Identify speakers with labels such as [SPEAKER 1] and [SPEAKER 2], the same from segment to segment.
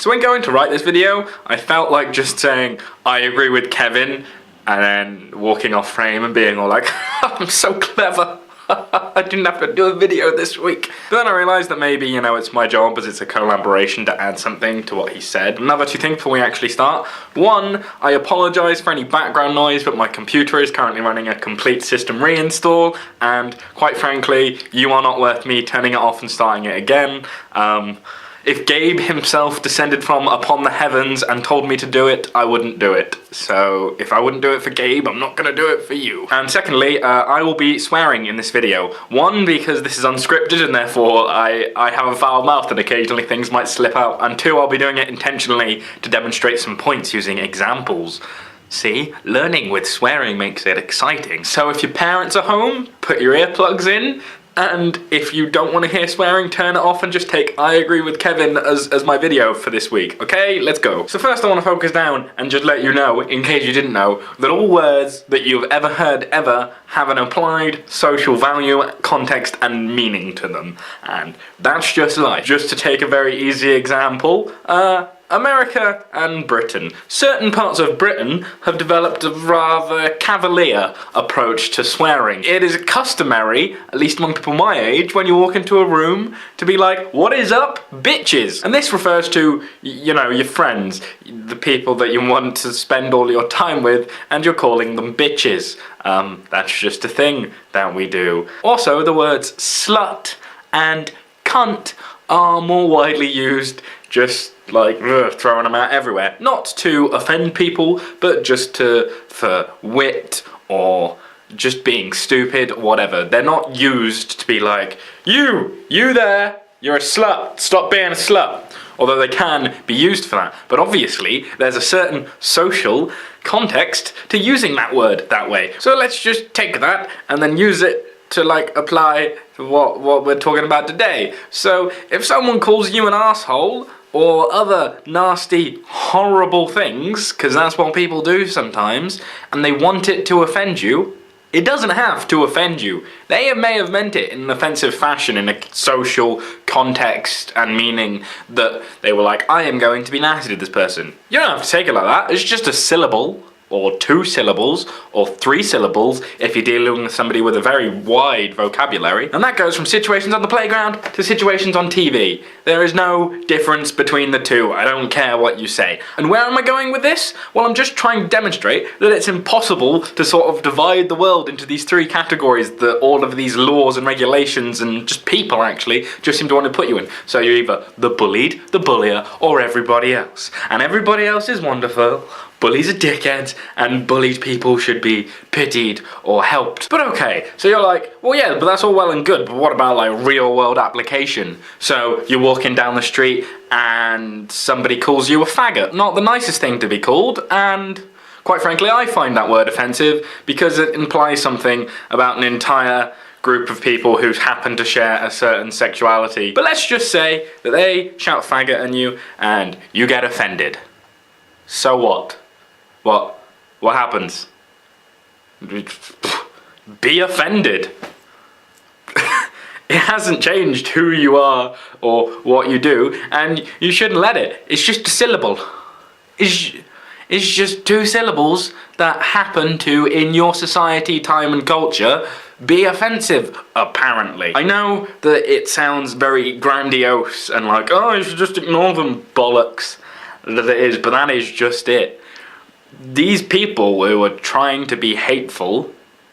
[SPEAKER 1] So when going to write this video, I felt like just saying, I agree with Kevin, and then walking off frame and being all like, I'm so clever. I didn't have to do a video this week. But then I realised that maybe, you know, it's my job as it's a collaboration to add something to what he said. Another two things before we actually start. One, I apologise for any background noise, but my computer is currently running a complete system reinstall, and quite frankly, you are not worth me turning it off and starting it again. If Gabe himself descended from upon the heavens and told me to do it, I wouldn't do it. So if I wouldn't do it for Gabe, I'm not gonna do it for you. And secondly, I will be swearing in this video. One, because this is unscripted and therefore I have a foul mouth and occasionally things might slip out. And two, I'll be doing it intentionally to demonstrate some points using examples. See, learning with swearing makes it exciting. So if your parents are home, put your earplugs in. And if you don't want to hear swearing, turn it off and just take I agree with Kevin as my video for this week. Okay, let's go. So first I want to focus down and just let you know, in case you didn't know, that all words that you've ever heard ever have an applied social value, context and meaning to them. And that's just life. Just to take a very easy example, America and Britain. Certain parts of Britain have developed a rather cavalier approach to swearing. It is customary, at least among people my age, when you walk into a room, to be like, what is up, bitches? And this refers to, you know, your friends, the people that you want to spend all your time with, and you're calling them bitches. That's just a thing that we do. Also, the words slut and cunt are more widely used, just like throwing them out everywhere. Not to offend people, but just for wit or just being stupid, whatever. They're not used to be like, you there, you're a slut, stop being a slut. Although they can be used for that. But obviously, there's a certain social context to using that word that way. So let's just take that and then use it to like apply to what we're talking about today. So if someone calls you an asshole or other nasty, horrible things, because that's what people do sometimes, and they want it to offend you, it doesn't have to offend you. They may have meant it in an offensive fashion, in a social context and meaning that they were like, I am going to be nasty to this person. You don't have to take it like that. It's just a syllable, or 2 syllables, or 3 syllables if you're dealing with somebody with a very wide vocabulary. And that goes from situations on the playground to situations on TV. There is no difference between the two. I don't care what you say. And where am I going with this? Well, I'm just trying to demonstrate that it's impossible to sort of divide the world into these 3 categories that all of these laws and regulations and just people actually just seem to want to put you in. So you're either the bullied, the bullier, or everybody else. And everybody else is wonderful. Bullies are dickheads, and bullied people should be pitied or helped. But okay, so you're like, well yeah, but that's all well and good, but what about like real world application? So you're walking down the street and somebody calls you a faggot. Not the nicest thing to be called, and quite frankly I find that word offensive because it implies something about an entire group of people who happen to share a certain sexuality. But let's just say that they shout faggot at you and you get offended. So what? What happens? Be offended. It hasn't changed who you are or what you do, and you shouldn't let it. It's just a syllable. It's just 2 syllables that happen to, in your society, time and culture, be offensive, apparently. I know that it sounds very grandiose and like, oh, you should just ignore them, bollocks. That it is, but that is just it. These people who are trying to be hateful,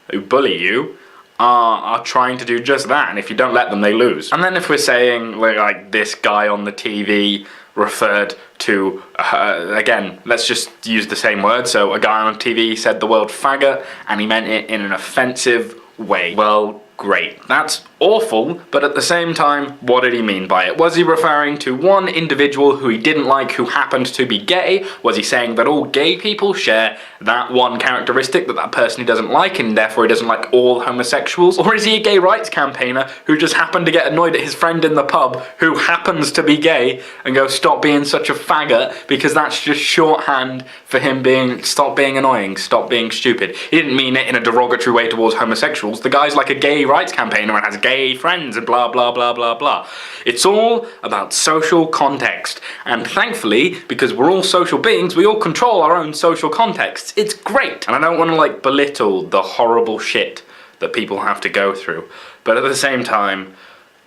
[SPEAKER 1] who bully you, are trying to do just that, and if you don't let them, they lose. And then if we're saying, like this guy on the TV referred to, again, let's just use the same word, so a guy on TV said the word faggot, and he meant it in an offensive way. Well, great. That's awful, but at the same time, what did he mean by it? Was he referring to one individual who he didn't like who happened to be gay? Was he saying that all gay people share that one characteristic that person he doesn't like and therefore he doesn't like all homosexuals? Or is he a gay rights campaigner who just happened to get annoyed at his friend in the pub who happens to be gay and go, stop being such a faggot, because that's just shorthand for him being, stop being annoying, stop being stupid. He didn't mean it in a derogatory way towards homosexuals. The guy's like a gay rights campaigner and has gay friends and blah blah blah blah blah. It's all about social context, and thankfully, because we're all social beings, we all control our own social contexts. It's great, and I don't want to like belittle the horrible shit that people have to go through, but at the same time,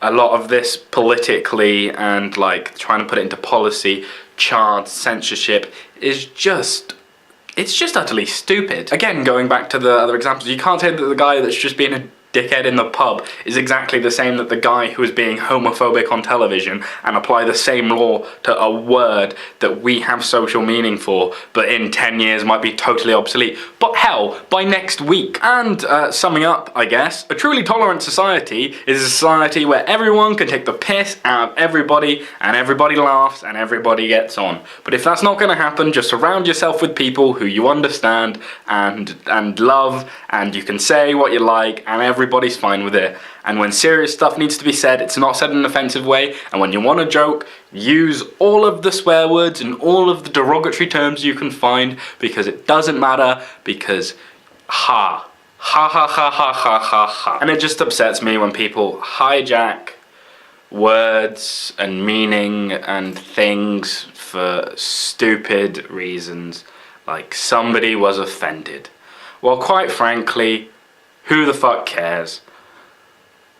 [SPEAKER 1] a lot of this politically and like trying to put it into policy, charged censorship is just, it's just utterly stupid. Again, going back to the other examples, you can't say that the guy that's just being a dickhead in the pub is exactly the same that the guy who is being homophobic on television, and apply the same law to a word that we have social meaning for, but in 10 years might be totally obsolete. But hell, by next week. And summing up, I guess, a truly tolerant society is a society where everyone can take the piss out of everybody, and everybody laughs, and everybody gets on. But if that's not going to happen, just surround yourself with people who you understand and love, and you can say what you like, and everybody's fine with it. And when serious stuff needs to be said, it's not said in an offensive way, and when you want to joke, use all of the swear words and all of the derogatory terms you can find, because it doesn't matter, because ha ha ha ha ha ha ha ha. And it just upsets me when people hijack words and meaning and things for stupid reasons, like somebody was offended. Well, quite frankly, who the fuck cares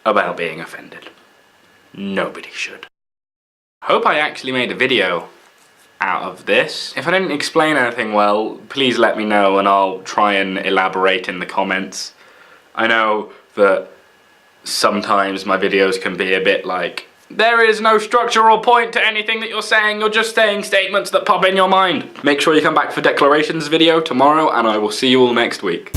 [SPEAKER 1] about being offended? Nobody should. Hope I actually made a video out of this. If I didn't explain anything well, please let me know and I'll try and elaborate in the comments. I know that sometimes my videos can be a bit like, there is no structure or point to anything that you're saying, you're just saying statements that pop in your mind. Make sure you come back for declarations video tomorrow, and I will see you all next week.